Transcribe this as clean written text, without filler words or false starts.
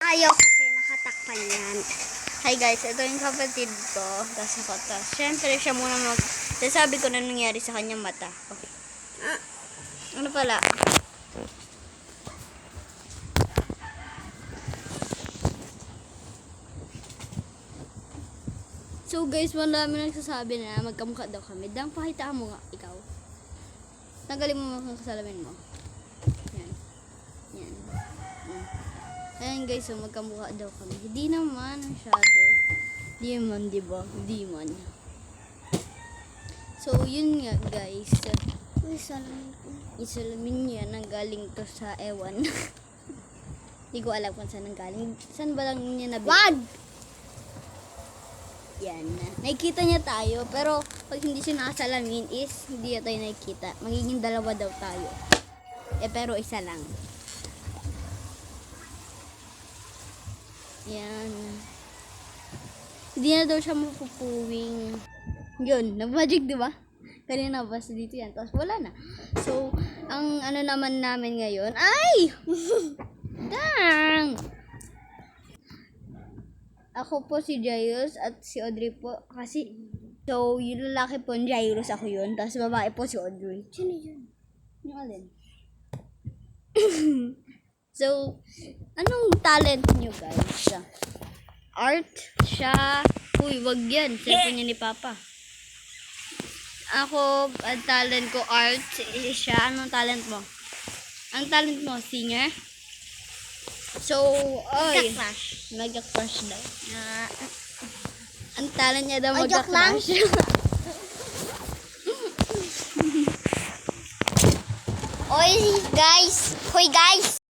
Ayaw kasi nakatakpan yan. Hi guys, ito yung kapatid ko. Tapos ako to. Siyempre siya muna sabi ko na nangyari sa kanyang mata. Okay. Ano pala? So guys, marami nagsasabi na magkamukha daw kami. Dang, pakita mo nga, ikaw. Tanggalin mo mga kasalamin mo. Yan. Yan. Ayan guys, so magkamukha daw kami. Hindi naman masyado. Hindi man, diba? Hindi man. So, yun nga guys. Uy, salamin ko. Isalamin yan, nanggaling to sa ewan. Hindi ko alam kung saan nanggaling. Saan ba lang niya nabili? Wag! Yan. Nakikita niya tayo, pero pag hindi siya nakasalamin is hindi tayo nakikita. Magiging dalawa daw tayo. Pero isa lang. Yan. Hindi na daw siya mapupuwing. Yun, nag-magic, di ba? Kanina bas dito yan. Tapos wala na. So, ang ano naman namin ngayon, ay! Dang! Ako po si Jairus at si Audrey po. Kasi, so, yung lalaki po, Jairus ako yun. Tapos babae po si Audrey. Sino yun? Yung alin? So, anong talent nyo guys? Art? Siya? Uy, wag yan. Cellphone niya ni Papa. Ako, ang talent ko art. Siya, anong talent mo? Ang talent mo, singer? So, oy. Magka-crush. Magka-crush daw. Ang talent niya daw Joke lang. magka-crush. Oy, guys. Hoy, guys.